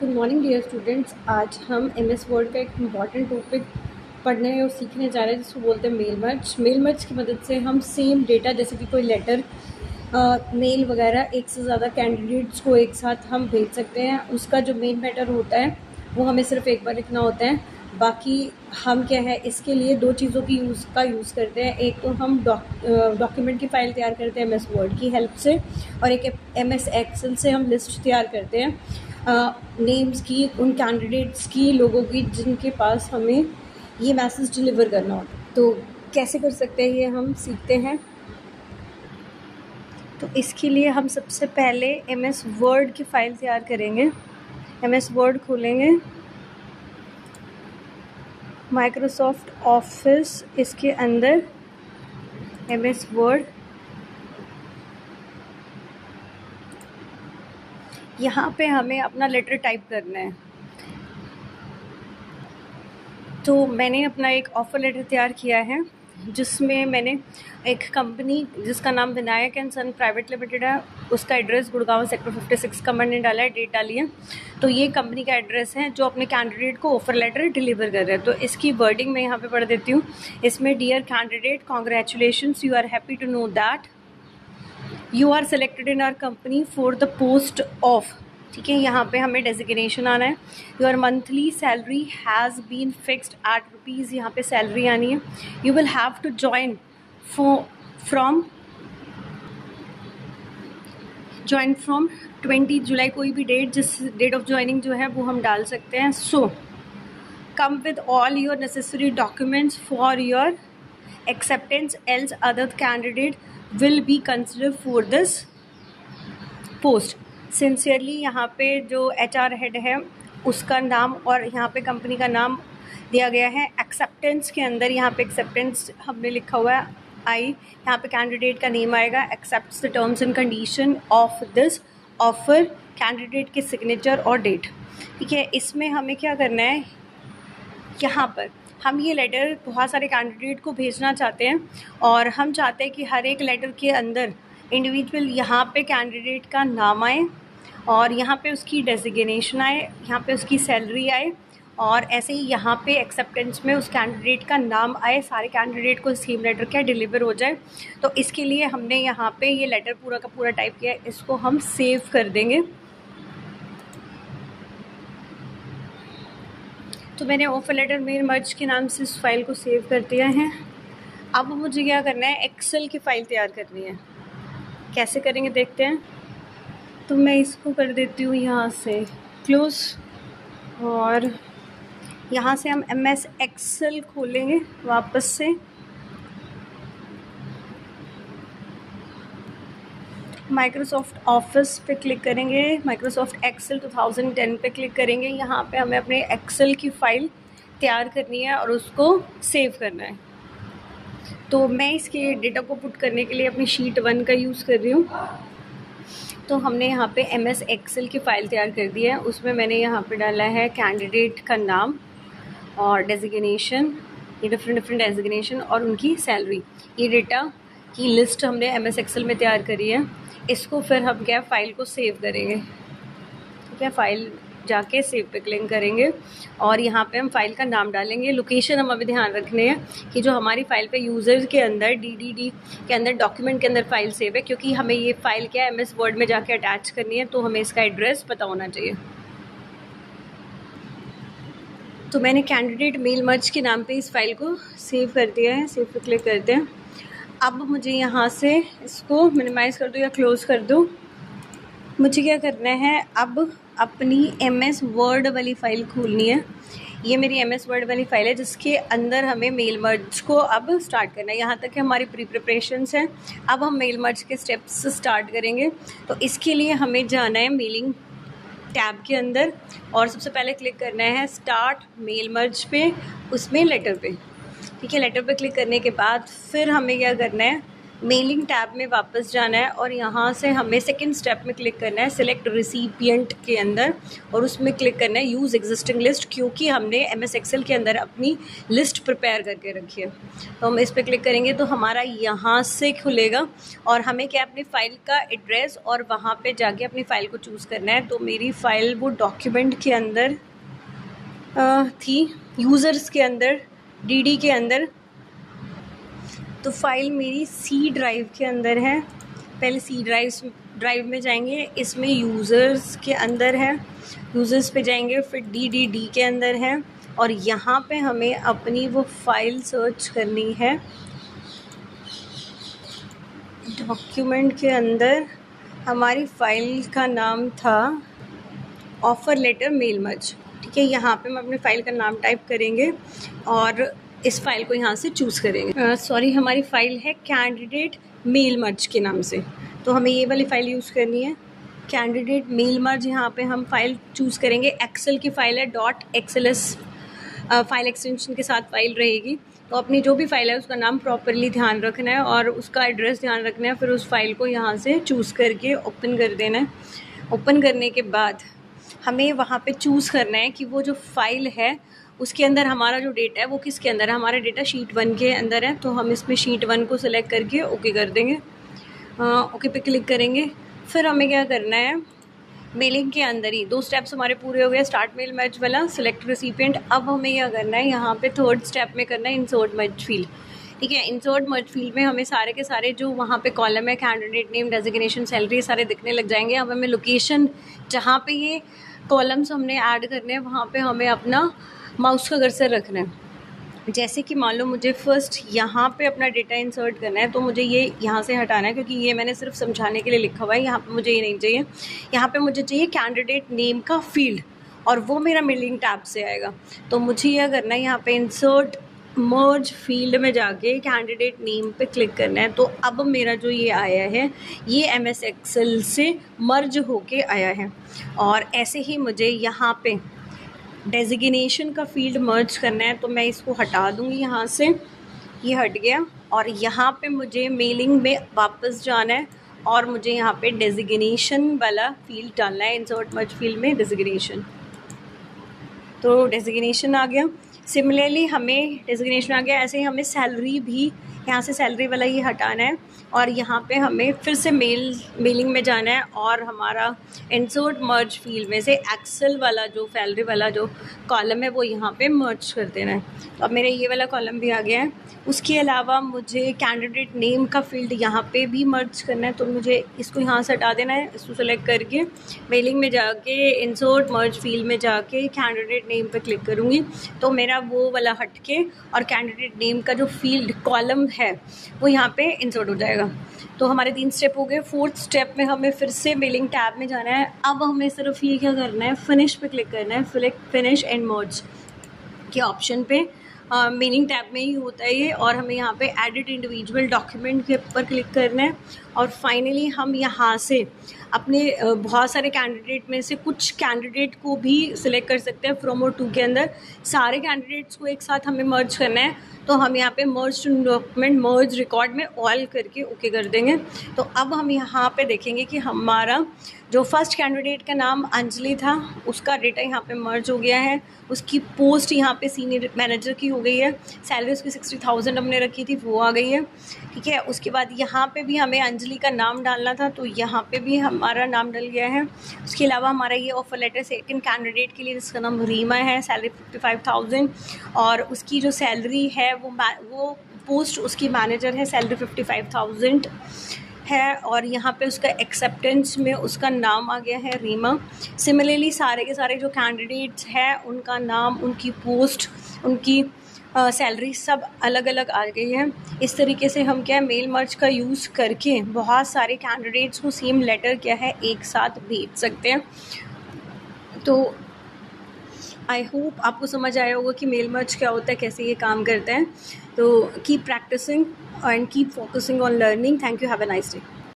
Good morning dear students. आज हम MS word का एक इम्पॉर्टेंट टॉपिक पढ़ने और सीखने जा रहे हैं जिसको बोलते हैं मेल मर्ज। मेल मर्ज की मदद से हम सेम डेटा जैसे कि कोई लेटर, मेल वगैरह एक से ज़्यादा कैंडिडेट्स को एक साथ हम भेज सकते हैं। उसका जो मेन मैटर होता है वो हमें सिर्फ एक बार लिखना होता है। बाकी हम क्या है इसके लिए दो चीज़ों की यूज़ करते हैं। एक तो हम डॉक्यूमेंट की फ़ाइल तैयार करते हैं एमएस वर्ड की हेल्प से, और एक एमएस एक्सेल से हम लिस्ट तैयार करते हैं नेम्स की, उन कैंडिडेट्स की, लोगों की जिनके पास हमें ये मैसेज डिलीवर करना हो। तो कैसे कर सकते हैं ये हम सीखते हैं। तो इसके लिए हम सबसे पहले एमएस वर्ड की फ़ाइल तैयार करेंगे। एमएस वर्ड खोलेंगे, माइक्रोसॉफ्ट ऑफिस, इसके अंदर एमएस वर्ड, यहाँ पे हमें अपना लेटर टाइप करना है। तो मैंने अपना एक ऑफ़र लेटर तैयार किया है जिसमें मैंने एक कंपनी जिसका नाम Vinayak and son private limited है, उसका एड्रेस गुड़गांव सेक्टर 56 का मैंने डाला है, डेट डाली है। तो ये कंपनी का एड्रेस है जो अपने कैंडिडेट को ऑफ़र लेटर डिलीवर कर रहे हैं। तो इसकी वर्डिंग मैं यहाँ पे पढ़ देती हूँ। इसमें dear candidate, congratulations, you are happy to know that you are selected in our company for the post of, ठीक है, यहाँ पे हमें डेजिग्नेशन आना है। Your monthly salary has been fixed at rupees, यहाँ पे सैलरी आनी है। You will have to join from 20 July, कोई भी डेट, जिस डेट ऑफ ज्वाइनिंग जो है वो हम डाल सकते हैं। So come with all your necessary documents for your acceptance, else other candidate will be consider for this post. Sincerely, यहाँ पे जो एचआर हेड है उसका नाम और यहाँ पे कंपनी का नाम दिया गया है। एक्सेप्टेंस के अंदर यहाँ पे एक्सेप्टेंस हमने लिखा हुआ है आई, यहाँ पे कैंडिडेट का नेम आएगा। Accepts the terms and condition of this offer, candidate के सिग्नेचर और डेट, ठीक है। इसमें हमें क्या करना है, यहाँ पर हम ये लेटर बहुत सारे कैंडिडेट को भेजना चाहते हैं और हम चाहते हैं कि हर एक लेटर के अंदर इंडिविजुअल यहाँ पे कैंडिडेट का नाम आए और यहाँ पे उसकी डेजिग्नेशन आए, यहाँ पे उसकी सैलरी आए, और ऐसे ही यहाँ पे एक्सेप्टेंस में उस कैंडिडेट का नाम आए। सारे कैंडिडेट को सेम लेटर क्या डिलीवर हो जाए। तो इसके लिए हमने यहाँ पे ये लेटर पूरा का पूरा टाइप किया है। इसको हम सेव कर देंगे। तो मैंने ऑफर लेटर मेल मर्ज के नाम से इस फाइल को सेव कर दिया है। अब मुझे क्या करना है, एक्सेल की फ़ाइल तैयार करनी है। कैसे करेंगे देखते हैं। तो मैं इसको कर देती हूँ यहाँ से क्लोज, और यहाँ से हम एमएस एक्सेल खोलेंगे वापस से। माइक्रोसॉफ्ट ऑफिस पे क्लिक करेंगे, माइक्रोसॉफ्ट एक्सेल 2010 पे क्लिक करेंगे। यहाँ पे हमें अपने एक्सेल की फ़ाइल तैयार करनी है और उसको सेव करना है। तो मैं इसके डेटा को पुट करने के लिए अपनी शीट 1 का यूज़ कर रही हूँ। तो हमने यहाँ पे एमएस एक्सेल की फ़ाइल तैयार कर दी है। उसमें मैंने यहाँ पे डाला है कैंडिडेट का नाम और डेजिग्नेशन, ये डिफरेंट डेजिग्नेशन और उनकी सैलरी। ये डेटा की लिस्ट हमने एमएस एक्सेल में तैयार करी है। इसको फिर हम क्या फ़ाइल को सेव करेंगे, ठीक है। फ़ाइल जाके सेव पे क्लिक करेंगे और यहाँ पे हम फाइल का नाम डालेंगे। लोकेशन हम अभी ध्यान रखने हैं कि जो हमारी फ़ाइल पे यूज़र के अंदर DDD के अंदर डॉक्यूमेंट के अंदर फ़ाइल सेव है, क्योंकि हमें ये फ़ाइल क्या है एमएस वर्ड में जाके अटैच करनी है, तो हमें इसका एड्रेस पता होना चाहिए। तो मैंने कैंडिडेट मेल मर्ज के नाम पे इस फाइल को सेव कर दिया है। सेव पे क्लिक करते हैं। अब मुझे यहाँ से इसको मिनिमाइज़ कर दूँ या क्लोज़ कर दूँ। मुझे क्या करना है, अब अपनी एमएस वर्ड वाली फ़ाइल खोलनी है। ये मेरी एमएस वर्ड वाली फ़ाइल है जिसके अंदर हमें मेल मर्ज को अब स्टार्ट करना है। यहाँ तक कि हमारी प्रिपरेशंस हैं। अब हम मेल मर्ज के स्टेप्स स्टार्ट करेंगे। तो इसके लिए हमें जाना है मेलिंग टैब के अंदर और सबसे पहले क्लिक करना है स्टार्ट मेल मर्ज पे, उसमें लेटर पे, ठीक है। लेटर पे क्लिक करने के बाद फिर हमें क्या करना है, मेलिंग टैब में वापस जाना है और यहाँ से हमें सेकंड स्टेप में क्लिक करना है सिलेक्ट रिसिपिएंट के अंदर, और उसमें क्लिक करना है यूज़ एग्जिस्टिंग लिस्ट, क्योंकि हमने MS एक्सेल के अंदर अपनी लिस्ट प्रिपेयर करके रखी है। तो हम इस पर क्लिक करेंगे तो हमारा यहाँ से खुलेगा और हमें क्या अपनी फ़ाइल का एड्रेस और वहाँ पे जाके अपनी फ़ाइल को चूज़ करना है। तो मेरी फ़ाइल वो डॉक्यूमेंट के अंदर थी, यूज़र्स के अंदर, DD के अंदर। तो फाइल मेरी C ड्राइव के अंदर है। पहले C ड्राइव में जाएंगे, इसमें यूज़र्स के अंदर है, यूज़र्स पे जाएंगे, फिर DD के अंदर है और यहाँ पे हमें अपनी वो फाइल सर्च करनी है। डॉक्यूमेंट के अंदर हमारी फ़ाइल का नाम था ऑफ़र लेटर मेल मर्ज, ठीक है। यहाँ पे हम अपनी फ़ाइल का नाम टाइप करेंगे और इस फाइल को यहाँ से चूज़ करेंगे। हमारी फ़ाइल है कैंडिडेट मेल मर्ज के नाम से, तो हमें ये वाली फ़ाइल यूज़ करनी है कैंडिडेट मेल मर्ज। यहाँ पे हम फ़ाइल चूज़ करेंगे, एक्सेल की फ़ाइल है, .xls फाइल एक्सटेंशन के साथ फ़ाइल रहेगी। तो अपनी जो भी फ़ाइल है उसका नाम प्रॉपरली ध्यान रखना है और उसका एड्रेस ध्यान रखना है। फिर उस फाइल को यहाँ से चूज़ करके ओपन कर देना है। ओपन करने के बाद हमें वहाँ पे चूज़ करना है कि वो जो फ़ाइल है उसके अंदर हमारा जो डेटा है वो किसके अंदर है। हमारा डेटा शीट 1 के अंदर है, तो हम इसमें शीट 1 को सिलेक्ट करके ओके कर देंगे। ओके पे क्लिक करेंगे। फिर हमें क्या करना है, मेलिंग के अंदर ही 2 स्टेप्स हमारे पूरे हो गए, स्टार्ट मेल मर्ज वाला, सिलेक्ट रिसिपिएंट। अब हमें क्या करना है, यहाँ पे थर्ड स्टेप में करना है इंसर्ट मर्ज फील्ड, ठीक है। इंसर्ट मर्ज फील्ड में हमें सारे के सारे जो वहाँ पे कॉलम है, कैंडिडेट नेम, डेजिग्नेशन, सैलरी, सारे दिखने लग जाएंगे। अब हमें लोकेशन जहाँ पे ये कॉलम्स हमने ऐड करने हैं वहाँ पे हमें अपना माउस का कर्सर रखना है। जैसे कि मान लो मुझे फर्स्ट यहाँ पे अपना डेटा इंसर्ट करना है, तो मुझे ये यहाँ से हटाना है क्योंकि ये मैंने सिर्फ समझाने के लिए लिखा हुआ है। यहाँ पे मुझे ये नहीं चाहिए, यहाँ पे मुझे चाहिए कैंडिडेट नेम का फील्ड और वो मेरा मेलिंग टैब से आएगा। तो मुझे यह करना है, यहाँ पे इंसर्ट मर्ज फील्ड में जाके कैंडिडेट नेम पे क्लिक करना है। तो अब मेरा जो ये आया है ये MS एक्सेल से मर्ज होके आया है। और ऐसे ही मुझे यहाँ पे डेजिग्नेशन का फील्ड मर्ज करना है, तो मैं इसको हटा दूँगी यहाँ से, ये हट गया। और यहाँ पे मुझे मेलिंग में वापस जाना है और मुझे यहाँ पे डेजिग्नेशन वाला फील्ड डालना है, इंसर्ट मर्ज फील्ड में डेजिग्नेशन। तो डेजिग्नेशन आ गया। सिमिलरली हमें डेजिग्नेशन आ गया, ऐसे ही हमें सैलरी भी यहाँ से सैलरी वाला ये हटाना है और यहाँ पे हमें फिर से मेलिंग में जाना है और हमारा इंसर्ट मर्ज फील्ड में से एक्सेल वाला जो सैलरी वाला जो कॉलम है वो यहाँ पे मर्ज कर देना है। तो अब मेरा ये वाला कॉलम भी आ गया है। उसके अलावा मुझे कैंडिडेट नेम का फील्ड यहाँ पे भी मर्ज करना है, तो मुझे इसको यहाँ से हटा देना है। इसको सेलेक्ट करके मेलिंग में जाके इंसर्ट मर्ज फील्ड में जाके कैंडिडेट नेम पे क्लिक करूँगी तो मेरा वो वाला हट के और कैंडिडेट नेम का जो फील्ड कॉलम है वो यहाँ पे इंसर्ट हो जाएगा। तो हमारे 3 स्टेप हो गए। 4th स्टेप में हमें फिर से मेलिंग टैब में जाना है। अब हमें सिर्फ ये क्या करना है, फिनिश पे क्लिक करना है, फिनिश एंड मर्ज के ऑप्शन पे। मेलिंग टैब में ही होता है ये, और हमें यहाँ पे एडिट इंडिविजुअल डॉक्यूमेंट के ऊपर क्लिक करना है। और फाइनली हम यहाँ से अपने बहुत सारे कैंडिडेट में से कुछ कैंडिडेट को भी सिलेक्ट कर सकते हैं फ्रॉम और टू के अंदर। सारे कैंडिडेट्स को एक साथ हमें मर्ज करना है, तो हम यहाँ पे मर्ज डॉक्यूमेंट मर्ज रिकॉर्ड में ऑल करके ओके कर देंगे। तो अब हम यहाँ पे देखेंगे कि हमारा जो फर्स्ट कैंडिडेट का नाम अंजलि था उसका डेटा यहाँ पे मर्ज हो गया है, उसकी पोस्ट यहाँ पे सीनियर मैनेजर की हो गई है, सैलरी उसकी 60,000 हमने रखी थी वो आ गई है, ठीक है। उसके बाद यहाँ पे भी हमें अंजलि का नाम डालना था, तो यहाँ पे भी हमारा नाम डल गया है। उसके अलावा हमारा ये ऑफर लेटर सेकंड कैंडिडेट के लिए जिसका नाम रीमा है, सैलरी 55,000 और उसकी जो सैलरी है वो पोस्ट उसकी मैनेजर है, सैलरी 55,000 है। और यहाँ पे उसका एक्सेप्टेंस में उसका नाम आ गया है रीमा। सिमिलरली सारे के सारे जो कैंडिडेट्स हैं उनका नाम, उनकी पोस्ट, उनकी सैलरी सब अलग अलग आ गई है। इस तरीके से हम क्या है मेल मर्ज का यूज़ करके बहुत सारे कैंडिडेट्स को सेम लेटर क्या है एक साथ भेज सकते हैं। तो आई होप आपको समझ आया होगा कि मेल मर्ज क्या होता है, कैसे ये काम करते हैं। तो keep practising and keep focusing on learning. Thank you, have a nice day.